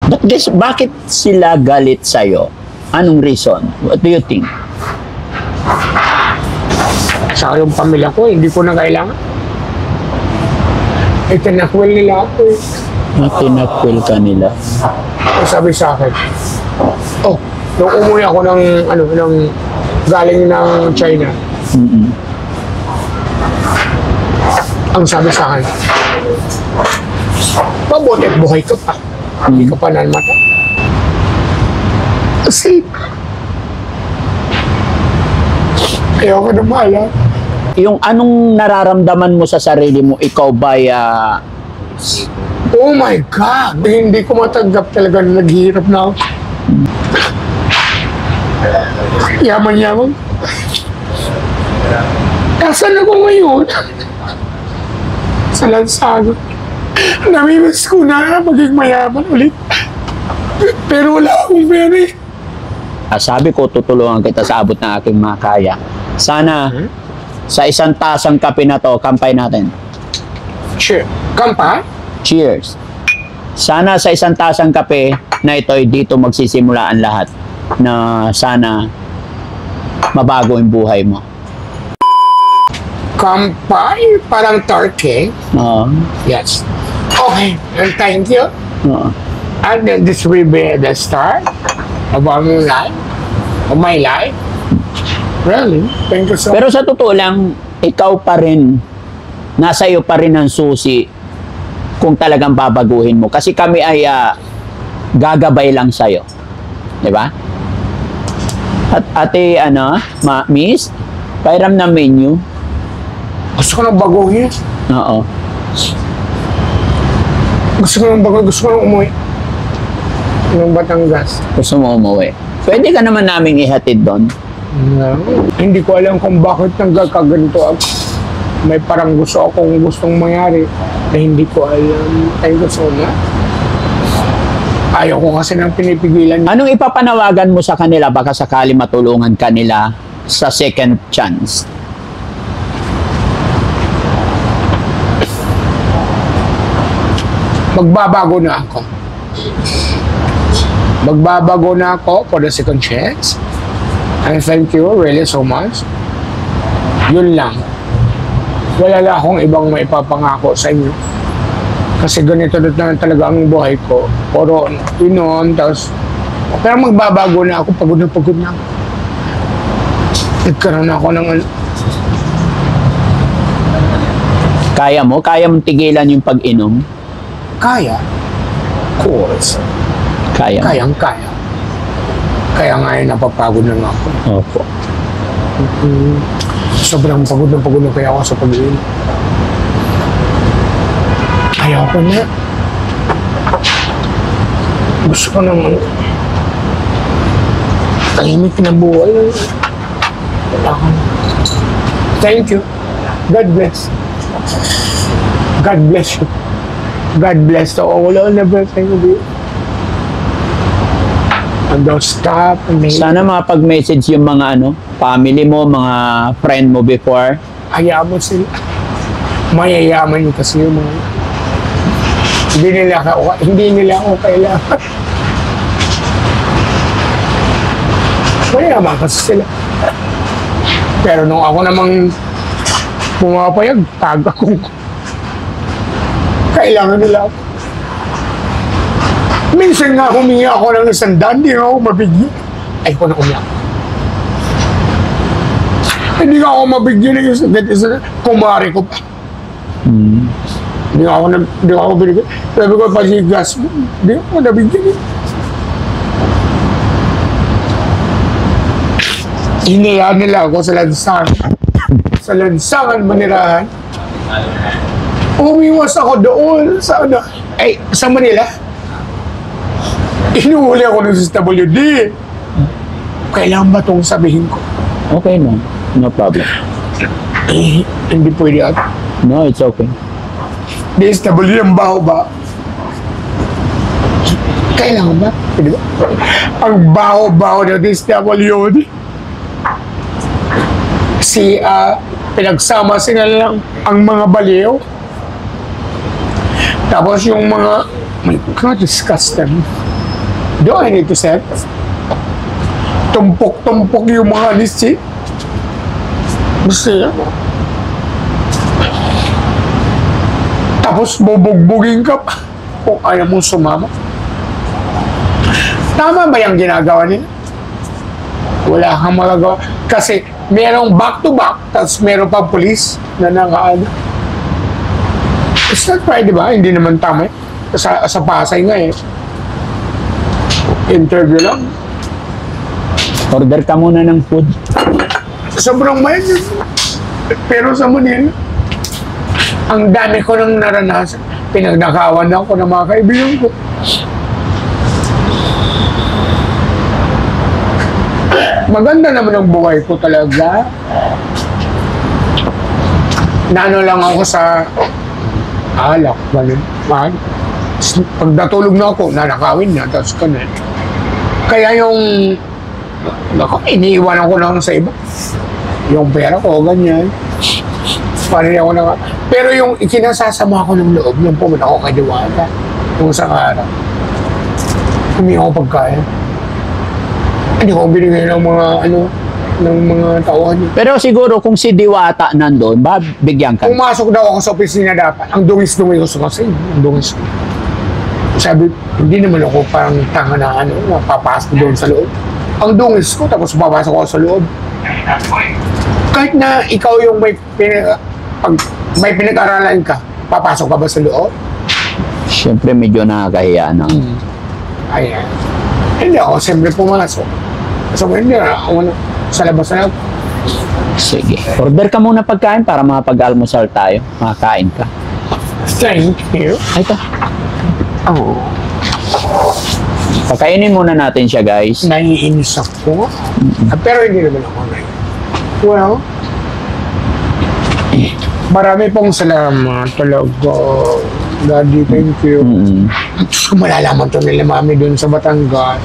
But guess, bakit sila galit sa'yo? Anong reason? What do you think? Sa yung pamilya ko, hindi ko na kailangan. Itinakwil nila ako eh. Tinakwil ka nila. Sabi sa akin, oh, nung umuwi ako ng, galing ng China, ang sabi sa akin, mabuti at buhay ka pa. Hindi ka pa nanmata. Kasi, ayoko na maalam. Yung anong nararamdaman mo sa sarili mo, ikaw ba'y Oh my God! Hindi ko matanggap talaga na naghihirap na ako. Yaman-yaman. Nasaan ako ngayon? Sa lansagot. Namimiss ko na maging mayaman ulit. Pero wala akong pera eh. sabi ko, tutulungan kita sa abot ng aking makaya. Sana sa isang tasang kape na to, kampay natin. Sure. Kampay? Cheers. Sana sa isang tasang kape na ito ay dito magsisimula ang lahat na sana mabago yung buhay mo. Kampay? Parang turkey? Oo. Yes. Okay. And thank you. Oo. And then this will be the start of our life, of my life. Really? Thank you so much. Pero sa totoo lang, ikaw pa rin, nasa iyo pa rin ang susi kung talagang babaguhin mo. Kasi kami ay gagabay lang sa'yo. Di ba? At ate, miss, pairam na menu. Gusto ko nang baguhin. Oo. Gusto ko nang baguhin. Gusto ko nang umuwi. Ng Batangas. Gusto mo umuwi. Pwede ka naman naming ihatid doon. No. Hindi ko alam kung bakit nagkakaganito ako. May parang gusto akong gustong mangyari na hindi ko alam. Thank you so much. Ayaw ko kasi nang pinipigilan. Anong ipapanawagan mo sa kanila? Baka sakali matulungan kanila sa second chance. Magbabago na ako. Magbabago na ako for the second chance. And thank you really so much. Yun lang. Wala lang akong ibang maipapangako sa inyo. Kasi ganito na talaga ang buhay ko. Puro inom, tapos... Pero magbabago na ako, pagod na ako. Nagkaroon ako ng... Kaya mo? Kaya mong tigilan yung pag-inom? Kaya? Of course. Kaya. Kayang-kaya. Kaya nga yun, napapagod na nga ako. Opo. Sobrang pagod na kaya ako sa pag-inom. Ayaw ko na. Gusto ko naman. Tahimik na buhay. Thank you. God bless. God bless you. God bless to all of everything of you. And don't stop. Sana makapag-message yung mga family mo, mga friend mo before. Hayaan mo sila. Mayayaman yun kasi yung mga... Hindi nila ako kailangan. Mayayaman kasi sila. Pero nung ako namang pumapayag, taga ko. Kailangan nila ako. Minsan nga humingi ako ng 100, hindi ako mabigyan. Ay ko na umiyak. Hindi nga ako mabigyan ng 100, kumari ko pa. Hindi ako binigyan. Sabi ko, pasigas mo. Hindi ako nabigyan. Hinayaan nila ako sa lansangan. Sa lansangan manirahan. Umiwas ako doon sa sa Manila. Inuhuli ako ng SWD. Kailangan ba itong sabihin ko? Okay no. No problem. Hindi pwede ako. No, it's okay. DSWD ang baho ba? Kailangan ba? Pwede ba? Ang baho-baho na DSWD. Pinagsama sila lang ang mga baliw. Tapos yung mga, my God, disgust them. Do I need to set? Tumpok-tumpok yung mga lisi. Gusto yan. Tapos bubugbugin ka pa kung ayaw mong sumama. Tama ba yung ginagawa nila? Wala kang magagawa. Kasi merong back-to-back, tapos meron pa police na nakaano. It's not right, di ba? Hindi naman tama eh. Sa Pasay nga eh. Interview lang. Order ka muna ng food. Sobrang mayat yun. Pero sa Manila, ang dami ko nang naranasan. Pinagnakawan ako ng mga kaibigan ko. Maganda naman ang buhay ko talaga. Nano lang ako sa alak. Pag natulog na ako, nanakawin na, tapos ka na. Kaya yung iniiwanan ko lang sa iba. Yung pera ko, ganyan. Paano ako na. Pero yung ikinasasama ko ng loob, nung pumunta ako kay Diwata, kung sa araw, humingi ako pagkain. Hindi ko binigay ng mga, ng mga tauhan. Pero siguro kung si Diwata nandun, bigyan ka. Pumasok daw ako sa opisina dapat. Ang dungis-dungis ko kasi. Ang dungis ko. Sabi, hindi naman ako parang tanga na papasok doon sa loob. Ang dungis ko, tapos papasok ako sa loob. Kahit na ikaw yung may pinag-aralan ka, papasok ka ba sa loob? Siyempre medyo nakakahiya na. Ayan. Hindi ako, siyempre pumasok. Sabi, hindi na ako sa labas na ako. Sige. Order ka muna pagkain para makapag-almusal tayo. Makakain ka. Thank you. Ay, ito. Oh. Pakainin muna natin siya, guys. Naiinis ako. Pero hindi naman ako naiinis. Well, marami pong salamat talaga. Daddy, thank you. Kung malalaman to nila mami dun sa Batangas.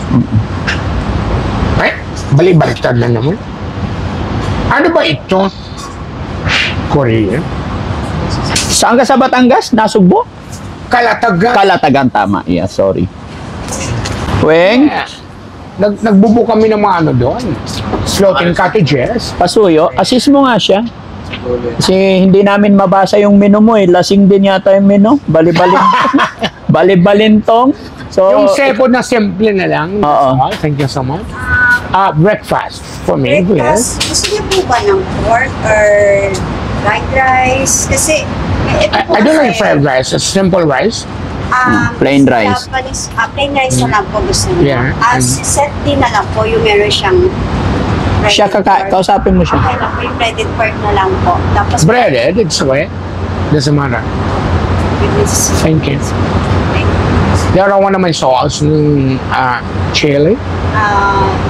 Ay, balik-baliktad na naman. Ano ba ito? Korea? Saan ka sa Batangas? Nasugbo? Kalatagan. Kalatagan, tama. Yeah, sorry. Weng, Nagbubo kami ng mga doon. Floating cottages. Pasuyo, assist mo nga siya. Kasi hindi namin mabasa yung menu mo eh. Lasing din yata yung menu. Balibalintong. So, Yung sepo na simple na lang. Oo. Thank you so much. Breakfast for me. Breakfast, gusto niyo po ba ng pork or fried rice? Kasi, ito po I don't like kasi, fried rice. It's simple rice. Plain rice. Plain rice na lang po gusto niyo. Yeah. Set din na lang po yung meron siyang breaded siya pork. kausapin mo siya. Okay lang po yung breaded pork na lang po. Tapos, Breaded, it's okay. Doesn't matter. Thank you. The other one of my sauce, chili.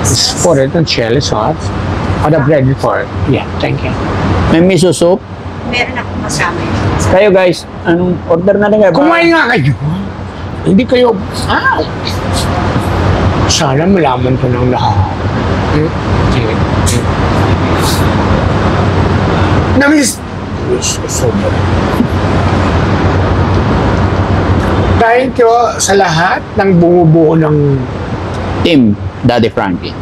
Just put it in chili sauce. Or the breaded pork. Yeah, thank you. May miso soup. meron akong kasama yun. Kayo guys, anong order na lang kayo? Kumain nga kayo. Hindi kayo, sana malaman ko ng lahat. Namiss. Sobra. Thank you sa lahat ng bumubuo ng Team Daddy Frankie.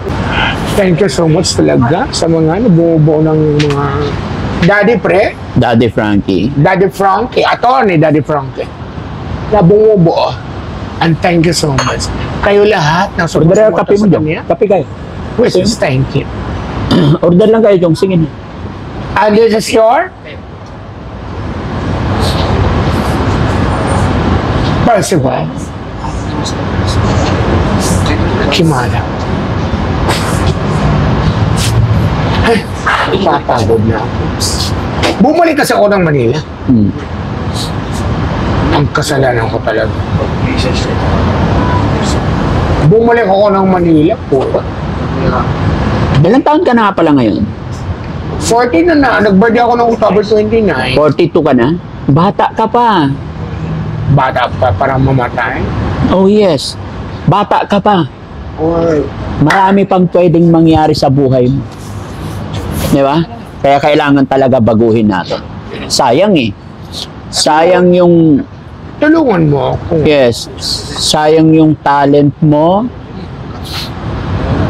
thank you so much talaga sa mga bumubuo ng mga Daddy Pre, Daddy Frankie. Daddy Frankie, attorney Daddy Frankie na bumubuo. And thank you so much. Kayo lahat na Order sumusuporta kape mo sa dyan. kanya. Kape kayo. Which is thank you. Order lang kayo dyan. Sige na. And this is your Percival Kimada. Ay, papagod na ako. Bumalik kasi ako ng Manila. Ang kasalanan ko talaga. Bumalik ako ng Manila po. Ilang taon ka na nga pala ngayon? 40 na. Nag-birthday ako ng October 29. 42 ka na? Bata ka pa. Bata pa para mamatay. Oh yes. Bata ka pa. Or Marami pang pwedeng mangyari sa buhay mo. Di ba? Kaya kailangan talaga baguhin natin. Sayang eh. Sayang yung, tulungan mo ako. yes, sayang yung talent mo,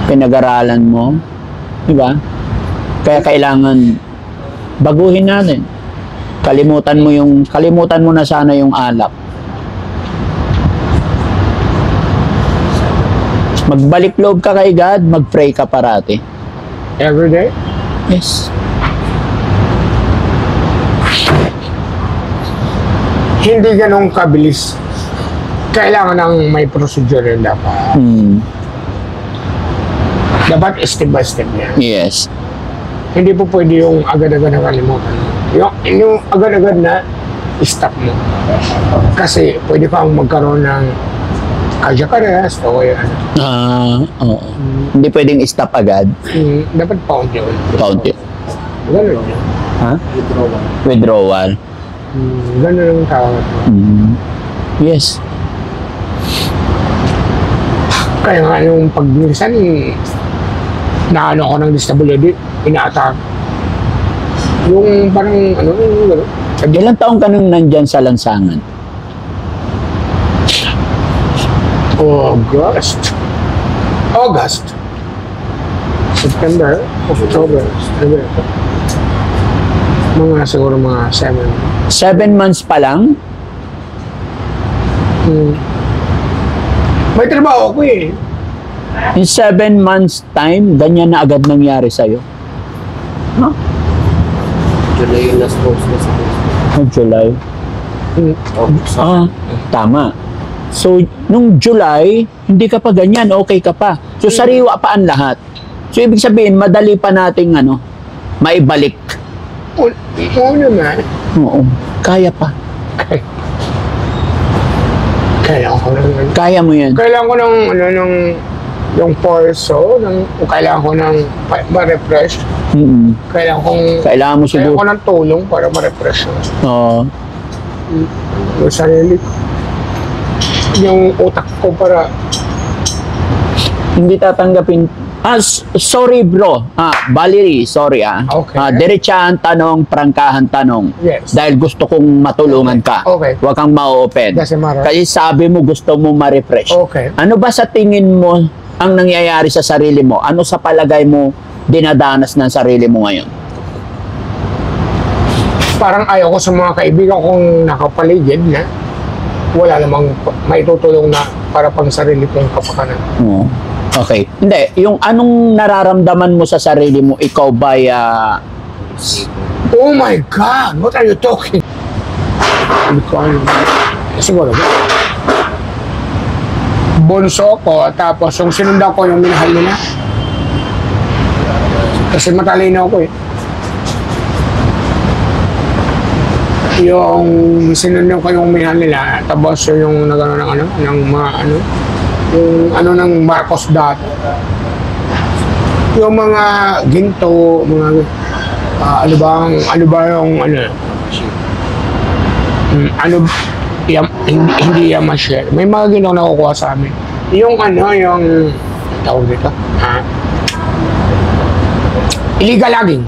pinag-aralan mo. Di ba? Kaya kailangan baguhin natin. Kalimutan mo na sana yung alak. Magbalik loob ka kay God, mag-pray ka parati. Every day? Yes. Hindi ganun kabilis. Kailangan ng may procedure yun dapat. Dapat step by step yan. Yes. Hindi po pwede yung agad-agad na kalimutan. Yung agad-agad na stop mo. Kasi pwede kang magkaroon ng cardiac arrest o yan. Oo. Hindi pwedeng stop agad. Dapat paunti yun. Paunti. Ganun yun. Ha? Withdrawal. Ganun yung tawag. Yes. Kaya nga yung pag minsan, naano ako ng disability, ina-attack. Yung parang, yung gano'n. Ilang taong ka nung nandyan sa lansangan? August. September, October, November. Siguro mga 7. 7 months pa lang? May trabaho ko eh. In 7 months time, ganyan na agad nangyari sa'yo? Huh? July yung last post na sa July. Tama. So, nung July, hindi ka pa ganyan, okay ka pa. So, sariwa pa ang lahat. So, ibig sabihin, madali pa nating maibalik. Oo naman. Oo. Kaya pa. Kailangan ko ng Kaya mo yan. Kailangan ko ng yung porso, kailangan ko ng ma-refresh. Kailangan mo Kailangan siguro. ko ng tulong para ma-refresh Oo. yung sarili ko. Yung utak ko para Hindi tatanggapin. Sorry bro. Valerie, sorry Okay. Diretsahan tanong, prangkahan tanong. Yes. Dahil gusto kong matulungan ka. Okay. Huwag kang ma-open. Doesn't matter. Kasi sabi mo gusto mo ma-refresh. Okay. Ano ba sa tingin mo ang nangyayari sa sarili mo? Ano sa palagay mo dinadanas ng sarili mo ngayon? parang ayaw ko sa mga kaibigan kong nakapaligid na wala namang maitutulong na para pang sarili kong kapakanan. Oo. Okay. Hindi, yung anong nararamdaman mo sa sarili mo, ikaw ba Oh my God! What are you talking? Hindi ko alam. Siguro ba? Bunso ko, tapos yung sinundan ko yung minahal nila. Kasi matalino ako eh. Yung sinundan ko yung minahal nila, tapos yung nagano ng ano, ng mga ano, yung ano ng Marcos dati. Yung mga ginto, mga ano ba yung ano, hindi yan ma-share. May mga ginto na nakukuha sa amin. Yung ano, yung tawag dito, illegal logging.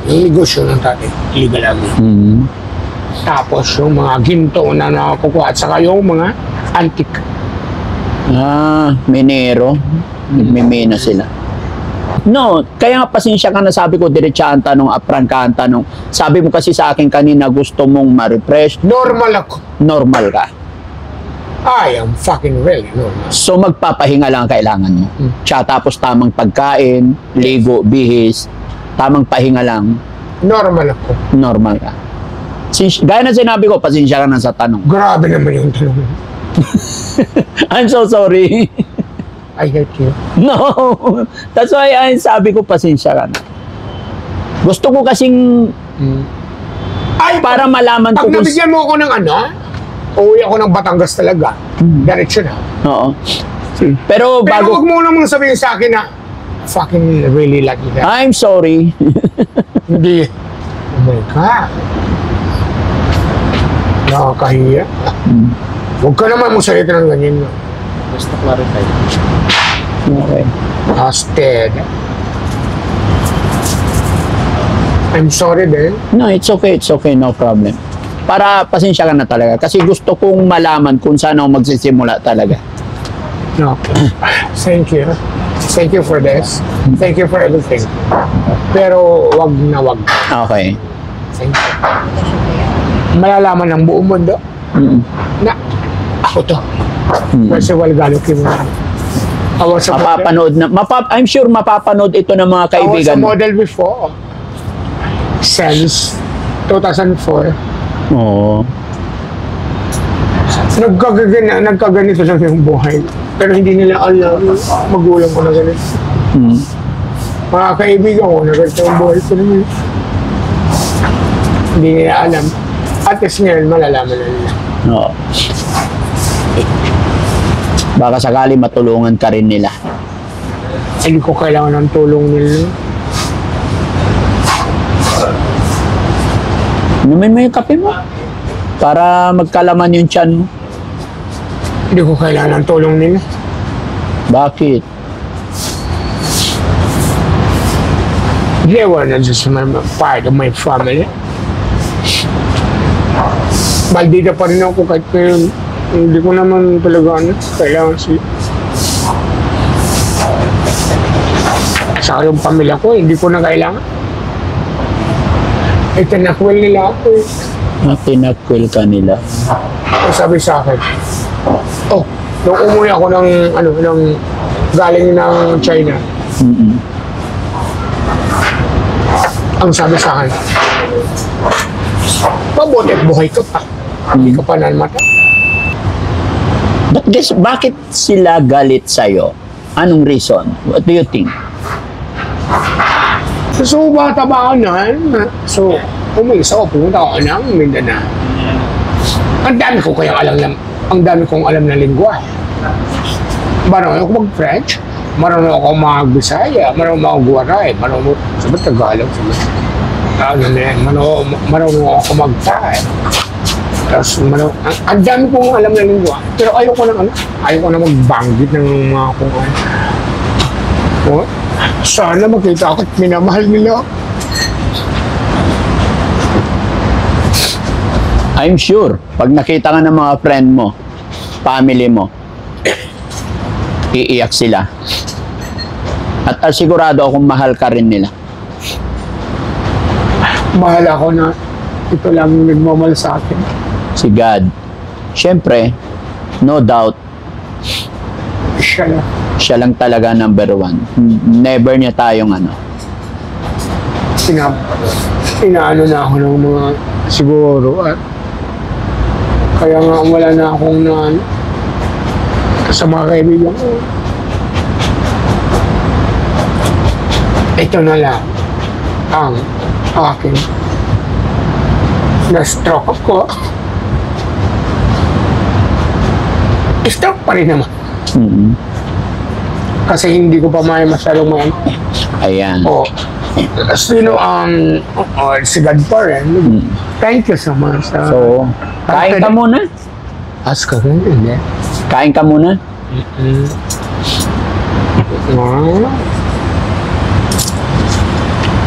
Yung negosyo ng tatay, illegal logging. Mm-hmm. Tapos yung mga ginto na nakukuha at saka yung mga antique. Minero. Nagmimina sila. No, kaya nga pasensya ka na sabi ko, diretsahan tanong, aprangkahan tanong. Sabi mo kasi sa akin kanina gusto mong ma-refresh. Normal ako. Normal ka. I am fucking really normal. So magpapahinga lang ang kailangan mo. Tsaka tapos tamang pagkain, ligo, bihis, tamang pahinga lang, Normal ako. normal ka. Gaya na sinabi ko, pasensya ka na sa tanong. Grabe naman yung tanong. I'm so sorry. I hate you. No. That's why sabi ko, pasensya ka na. Gusto ko kasing Ay, para malaman ko pag kung... nabigyan mo ako ng ano, uuwi ako ng Batangas talaga. Diretso na. Oo. Pero Pero bago... huwag mo naman sabihin sa akin na fucking really like that. I'm sorry. Hindi. Oh my God. Nakakahiya. Huwag ka naman mo salita ng ganyan. Basta clarify. Okay. Hasted. I'm sorry din. No, it's okay. It's okay. No problem. Para pasensya ka na talaga. Kasi gusto kong malaman kung saan ako magsisimula talaga. No. Thank you. Thank you for this. Thank you for everything. Pero wag na wag. Okay. Thank you. Malalaman ng buong mundo Mm. na ako to. Mm. Kasi Walgalo Kimura. I was a model. Mapapanood na, I'm sure mapapanood ito ng mga I was a kaibigan mo. model before. Since 2004. Oo. Nagkaganito lang yung buhay. Pero hindi nila alam, magulang ko na ganito. Mm. Mga kaibigan ko, nagkaganito yung buhay ko naman. Hindi nila alam. At least ngayon, malalaman na nila. Oo. Baka sakali matulungan ka rin nila. Hindi ko kailangan ng tulong nila. Inumin mo yung kape mo. Para magkalaman yung tiyan mo. Hindi ko kailangan ng tulong nila. Bakit? They were not just part of my family. Maldita pa rin ako kahit ngayon. Hindi ko naman talaga kailangan sila. Sa yung pamilya ko, hindi ko na kailangan. Itinakwil nila ako eh. Tinakwil ka nila. Ang sabi sa akin, oh, nung umuwi ako ng galing ng China, Mm-mm. ang sabi sa akin, mabuti at buhay ka pa. Hindi ka pa nanmata. But guess, bakit sila galit sa'yo? Anong reason? What do you think? So, bata ba ako na? So, umalis ako, pumunta ako ng Mindanao. Ang dami ko kayang ang dami kong alam na lingwa. Marunong ako mag-French, marunong ako mag-Bisaya, marunong ako mag-Waray, marunong ako, sabat Tagalog, marunong ako mag-Thai. Tapos, ang dami kong alam na lingwa. Pero ayoko na magbanggit ng mga kung ano. Oh, sana makita ako at minamahal nila. I'm sure, pag nakita ka ng mga friend mo, family mo, iiyak sila. At sigurado akong mahal ka rin nila. Mahal ako na ito lang yung nagmamahal sa akin. Si God. Siyempre, no doubt, Siya na. siya lang talaga number one. Never niya tayong Inaano na ako ng mga siguro at kaya nga wala na akong sa mga kaibigan ko. Ito na lang ang aking na-stroke ko. Stroke pa rin naman. Mm-hmm. Kasi hindi ko pa masyadong Ayan. Sino si God pa rin. Thank you so much. So, kain ka muna. Ask ka rin, hindi. Kain ka muna.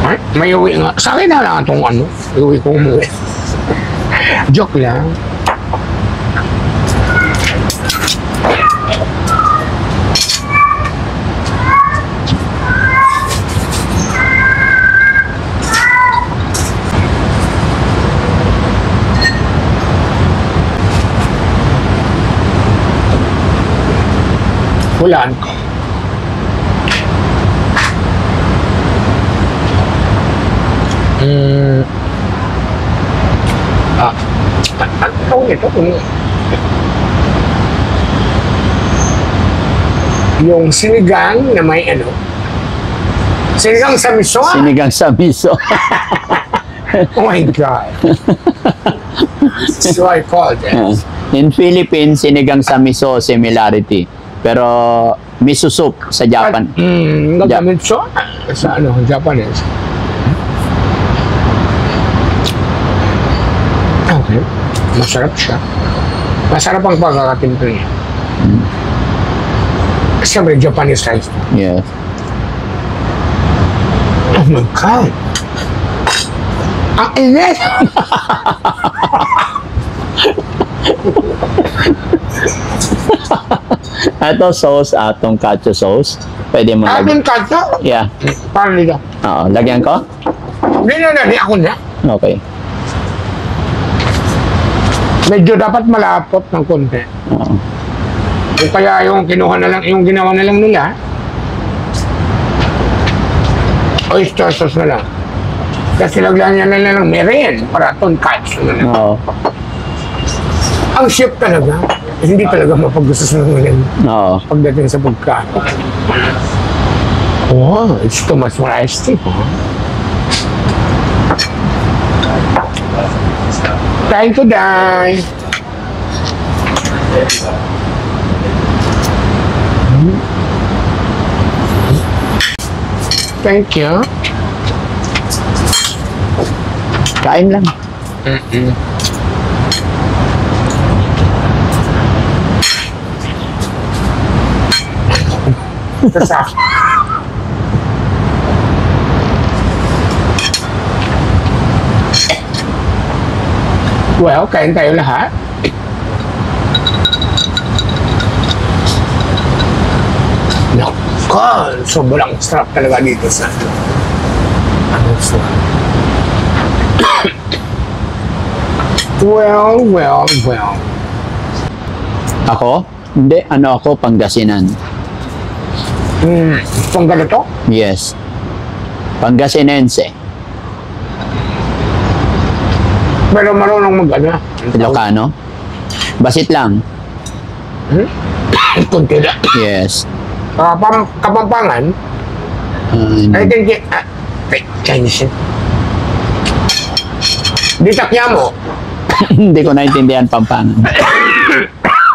Ay, may uwi nga. Sa akin na lang itong iuwi kong umuwi. Joke lang. Hulaan ko. Ito. Yung sinigang na may sinigang sa miso. Sinigang sa miso. Oh my God. So I called it. In Philippines, sinigang sa miso similarity. Pero miso soup sa Japan. Nagamit siya sa Japanese. Okay. Masarap siya. Masarap ang pagkakatinto niya. Siyempre, Japanese rice. Yes. Oh my God! Ang init! Ito sauce, tonkatsu sauce. Pwede mo lagyan. Atin katsa. Yeah. Paano nila? Oo, lagyan ko? Hindi ako na. Okay. Medyo dapat malapot ng konti. Oo. O kaya yung kinuha na lang, yung ginawa na lang nila, oyster sauce na lang. Kasi lagyan niya na lang meren para tonkatsu na lang. Oo. Ang chef talaga, hindi talaga mapag-gusto ng mga Oo. pagdating sa pagkain. Oh, it's too much more iced tea. Huh? Thank you, Dai. Thank you. Kain lang. Sa Well, kain tayo lahat. Naku, sobrang sarap talaga dito sa ano sa Well. Ako? Hindi, ako, Pangasinan. Itong ganito? Yes. Pangasinense. Pero marunong mag-ano? Ilocano. Basit lang. Kunti na. Yes. Kapampangan, I think Chinese yun. Di takya mo. Hindi ko naintindihan Pampangan.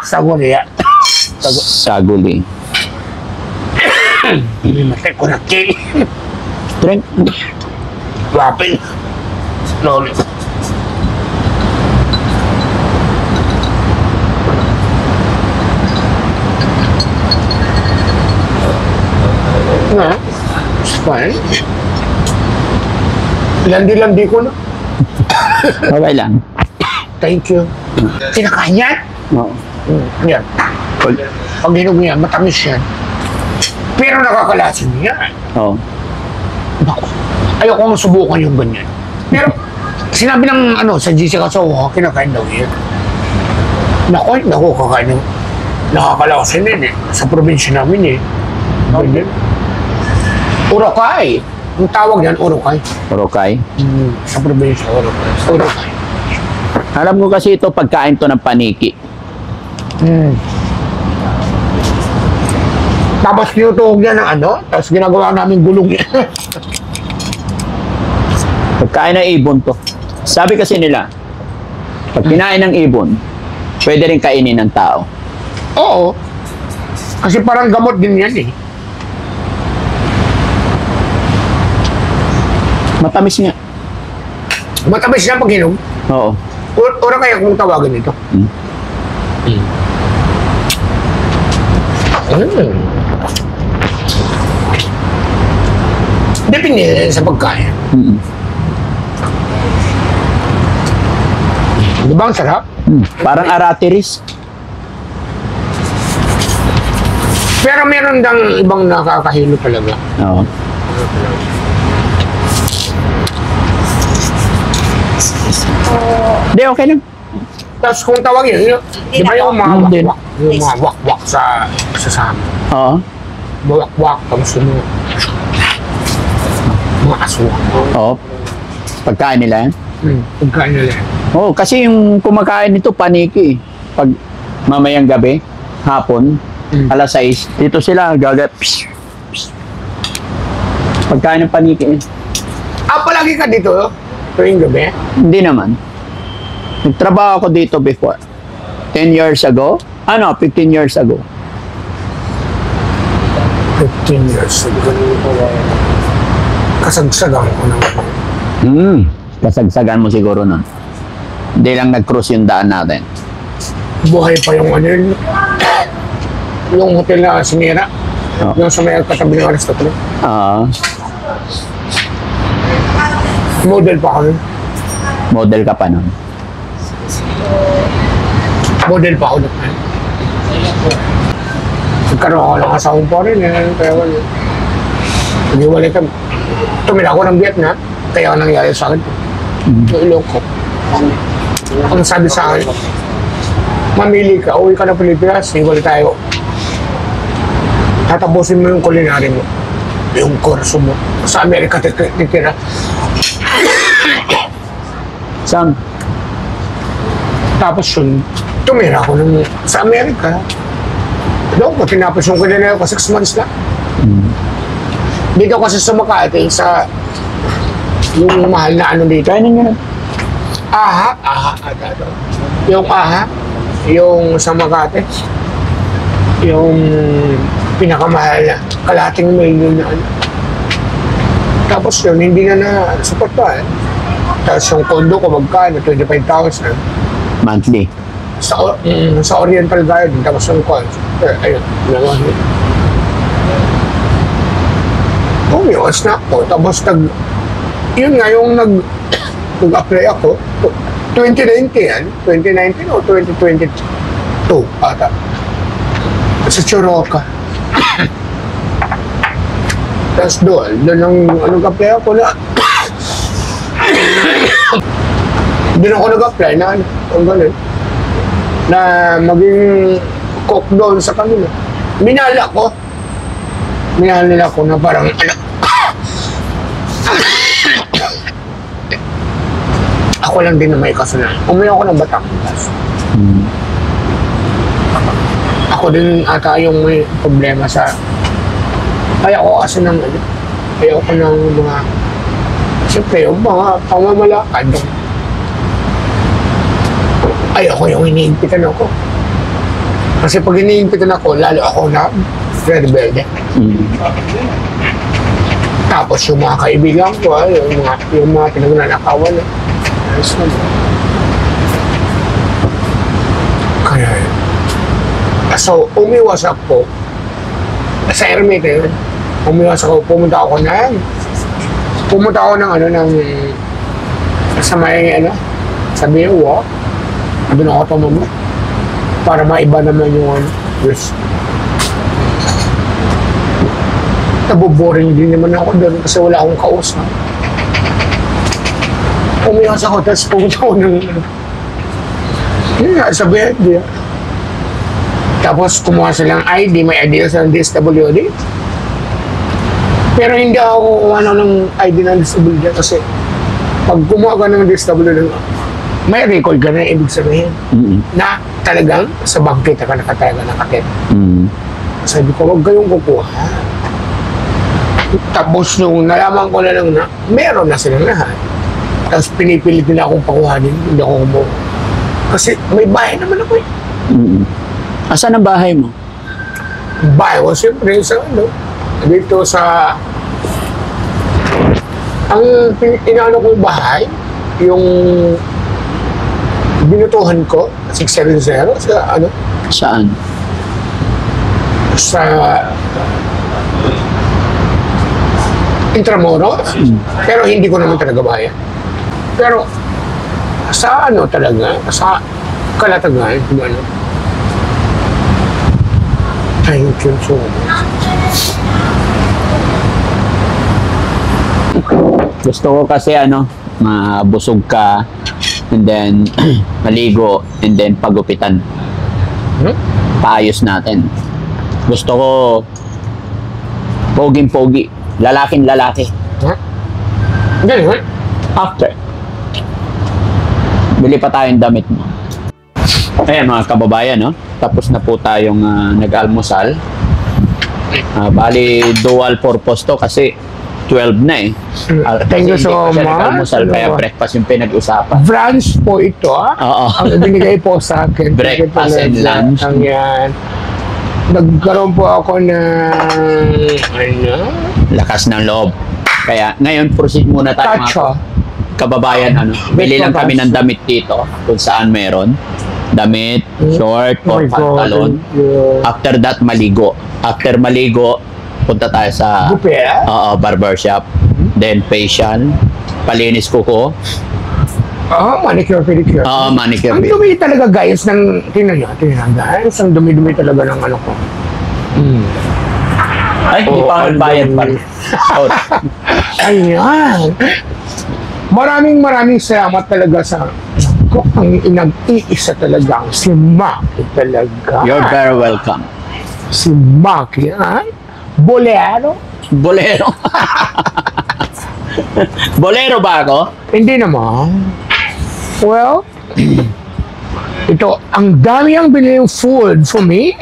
Sa Korea. Saguli. Hindi matay ko na cake. Drink. Wapin. Lolo. Na, it's fine. Landi-landi ko na. Okay lang. Thank you. Kinakain yan? Oo. Yan. Pag hinog niya, matamis yan. Pero nakakalasin niya. Oo. Naku, ayoko subukan yung ganyan. Pero, sinabi ng sa GC Kasawa, kinakain daw yan. Naku, kakain ng nakakalasin yan eh. Sa probinsya namin eh. Ganyan. Urokay. Ang tawag yan, urokay. Boracay. Sa probinsya, urokay. Alam ko kasi ito, pagkain to ng paniki. Tapos tinutuhog yan ng tapos ginagawa namin gulong yan. Pagkain ng ibon to. Sabi kasi nila, pag kinain ng ibon, pwede rin kainin ng tao. Oo. Kasi parang gamot din yan eh. Matamis nga. Matamis na pag hinog. Oo. Ura kaya kung tawagan ito. Depende sa pagkain. Di ba ang sarap? Parang aratiris. Pero meron dang ibang nakakahilo talaga. Oo. Hindi, okay lang. Tapos kung tawagin, di ba yung mga Hindi. wakwak? Yung mga wakwak sa sasama. Oo. Wakwak, tapos yung mga aswang. Oo. Pagkain nila yan. Pagkain nila. Oo, kasi yung kumakain nito, paniki. Pag mamayang gabi, hapon, alas 6, dito sila pagkain ng paniki. Palagi ka dito tuwing gabi? Hindi naman. Nagtrabaho ako dito before. 10 years ago? 15 years ago. 15 years ago. Kasagsagan ko naman. Kasagsagan mo siguro nun. Hindi lang nag-cruise yung daan natin. Buhay pa yung yun. Yung hotel na sinira. Oh. Yung sa may katabi ng Aristotle. Model pa ako nun. Model ka pa nun. Model pa ako nun. Nagkaroon ako ng asawang foreigner, kaya wala. Nag-iwalay kami. Tumila ako ng Vietnam, kaya ang nangyari sa akin. Nailong ko. Ang sabi sa akin, mamili ka, uwi ka na Pilipinas, hiwalay tayo. Tatapusin mo yung culinary mo, yung kurso mo. Sa Amerika titira. Saan? Tapos yun, tumira ako sa Amerika. Doon ko, tinapos yung culinary ko, 6 months na. Dito kasi sa Makati, sa yung mahal na ano dito. Kaya ninyo na. Yung yung sa Makati, yung pinakamahal na, kalating million na ano. Tapos yun, hindi na suportahan. Tapos yung condo ko magkano, 25,000. Monthly. Sa Oriental Garden, tapos yung condo. Ayun, naman. Umiwas na ako. Tapos yun nga, yung nag-apply ako, 2019 yan, 2019 o 2022 ata. Sa Choroca. Tapos doon nag-apply ako na doon ako nag-apply na ganun, na maging cook doon sa kanila. Minala nila ko na parang ako lang din na may kasunod. Umuwi ako ng Batangas. Ako din ata yung may problema sa ayoko kasi ng ayoko ng mga siyempre yung mga pamamalakad. Ayoko yung iniimpitan ako. Kasi pag iniimpitan ako, lalo ako na rebelde. Tapos yung mga kaibigan ko, yung mga pinagnanakawan. Kaya so, umiwas ako sa Ermita. Umiwas ako, pumunta ako ng sa may sa Biwa. Doon ako tumama para maiba naman yung risk. Naboboring din naman ako doon kasi wala akong kausap. Umiwas ako, tapos pumunta ako ng yun nga, sa BFD. Tapos kumuha silang ID, may ID sa DSWD. Pero hindi ako kukuha ng ID ng DSWD kasi pag kumuha ka ng DSWD, may record ka na, ibig sabihin na talagang sa bangkita ka nakatalaga nakakit. Sabi ko, huwag kayong kukuha. Tapos nung nalaman ko na lang na meron na silang lahat. Tapos pinipilit nila akong pakuhanin, hindi ako kumuha. Kasi may bahay naman ako eh. Asan ang bahay mo? Bahay ko siyempre sa dito sa ang inaano kong bahay, yung binutuhan ko, 670 sa Saan? Sa Intramuros, pero hindi ko naman talaga bayan. Pero sa talaga, sa Kalatagan, thank you so much. Gusto ko kasi mabusog ka, and then maligo, and then pagupitan. Paayos natin. Gusto ko poging-pogi, lalaking-lalaki. Ganun. After, bili pa tayong damit mo. Ayan mga kababayan, tapos na po tayong nag-almusal. Bali, dual purpose to kasi 12 na eh. Thank you so much. Nag-almusal, kaya breakfast yung pinag-usapan. Brunch po ito, Oo. Ang binigay po sa akin. Breakfast and lunch. Yan. Nagkaroon po ako ng Lakas ng loob. Kaya ngayon, proceed muna tayo Tacho. mga kababayan. Bili lang kami ng damit dito kung saan meron. Damit, short, or pantalon. After that, maligo. After maligo, punta tayo sa barbershop. Then facial, palinis kuko. Manicure, pedicure. Manicure. Ang dumi talaga guys ng tingnan nyo guys. Ang dumi-dumi talaga ng ko. Ay, hindi pa ako nagbayad pa. Oh, Ayan. Maraming salamat talaga sa ko ang inag-iisa talaga si Maki talaga. you're very welcome. Si Maki, ay? Bolero? Bolero. Bolero ba ako? Hindi naman. Well, ito, ang dami ang binili yung food for me.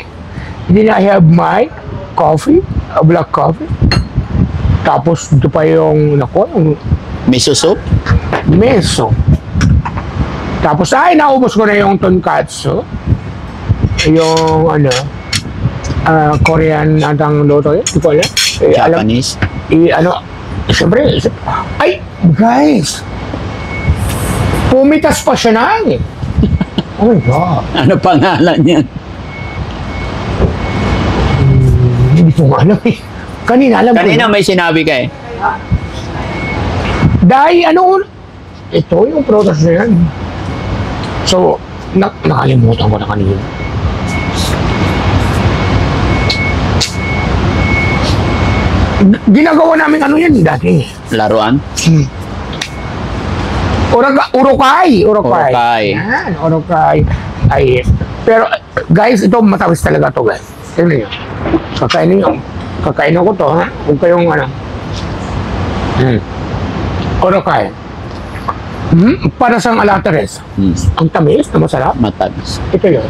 Then I have my coffee, a black coffee. Tapos ito pa yung, yung Miso soup? meso. Tapos, naubos ko na yung tonkatsu. Yung, Korean atang luto yun. Hindi ko alam. Japanese? Siyempre, guys, pumitas pa siya na eh. Oh my God. Ano pangalan niyan? Hindi ko nga alam eh. Kanina alam ko. Kanina may sinabi ka eh. Dahil ito yung prutas na yan. So, nakalimutan ko na kanina. Ginagawa namin yan dati. Laruan? Urokay. Urokay. Yan, urokay. Pero, guys, ito matamis talaga to, guys. Tignan nyo. Kakainin ko to, ha? Huwag kayong, urokay. Para sa alateres. Ang tamis na masarap. Matamis. Ito yun.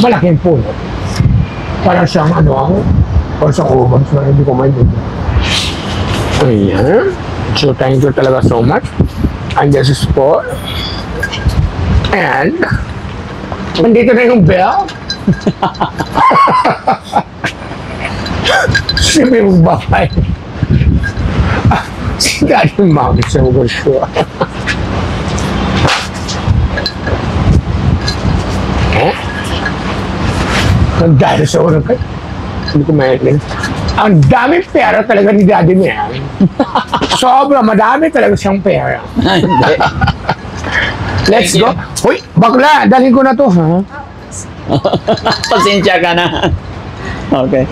Malaking puno. Para siyang para sa ubang. So, hindi ko maintindihan. Ayan. So, thank you talaga so much. And this is for. And, nandito na yung bell. Siyempre yung babay. Si Daddy Mami sa gusto. Ang dahil sa unang kayo. Hindi ko maintindihan. Ang dami pera talaga ni Daddy niya. Sobra, madami talaga siyang pera. Hindi. Let's go. Uy, bakla, dalhin ko na to, ha? Pasensya ka na. Okay.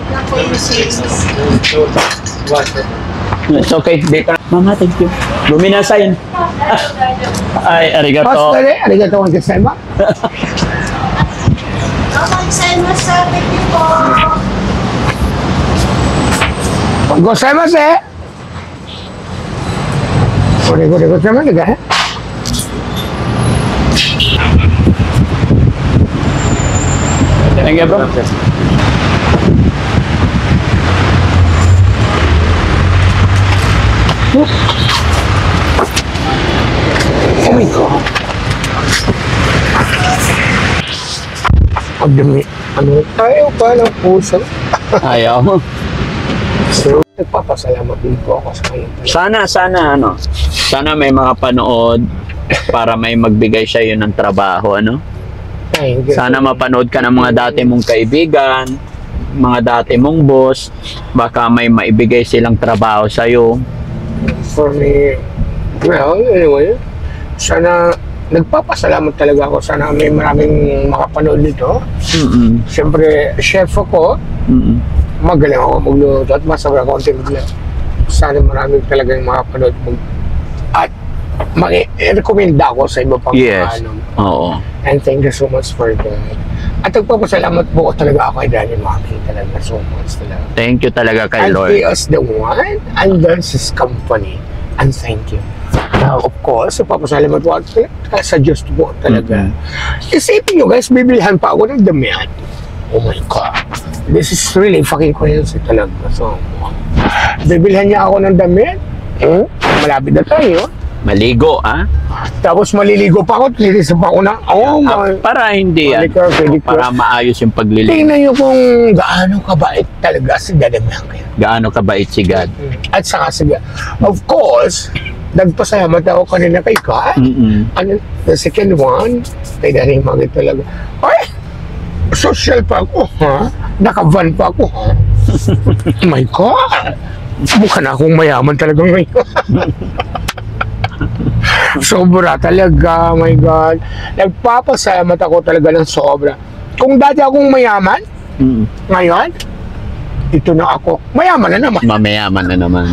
It's okay. Dito. Mama, thank you. Luminasayin. Ay, arigato. Pastor, arigato ang kasama. Thank you po. Gozaimasu. Kore gozaimasu ka, ha? Thank you, bro. Oh my God. Ang dami. Tayo ba ng puso? Ayaw mo. So, nagpapasalamat din po ako sa kanya. Sana may makapanood para may magbigay siya yun ng trabaho, ano? Thank you. Sana mapanood ka ng mga dati mong kaibigan, mga dati mong boss, baka may maibigay silang trabaho sa'yo. For me, well, anyway, sana nagpapasalamat talaga ako. Sana may maraming makapanood nito. Siyempre, chef ako. Magaling ako magluto at masarap ako ang sana maraming talagang makapanood at mag-recommend ako sa iba pang Yes. Oo. And thank you so much for that. At nagpapasalamat po talaga ako kay Daddy Maki talaga so much talaga. Thank you talaga kay And Lord. he is the one and there's his company. And thank you. Now, of course, nagpapasalamat po ako sa Diyos po talaga. Isipin nyo guys, bibilihan pa ako ng damit. Oh my God. This is really fucking crazy talaga. So, bibilhan niya ako ng damit. Malapit na tayo. Maligo, ah? Tapos maliligo pa ako. Lilisan pa ako na. Oh my. Para hindi yan. Pedicure. Para maayos yung pagliligo. Tingnan niyo kung gaano kabait talaga si Daddy Maki. Gaano kabait si God. At saka si of course, nagpasalamat ako kanina kay God. And the second one, kay Daddy Maki talaga. Ay! Social pa ako, ha? Naka-van pa ako, ha? Oh my God! Mukha na akong mayaman talaga ngayon. Sobra talaga, oh my God. Nagpapasalamat ako talaga ng sobra. Kung dati akong mayaman, ngayon, ito na ako. Mayaman na naman. Mamayaman na naman.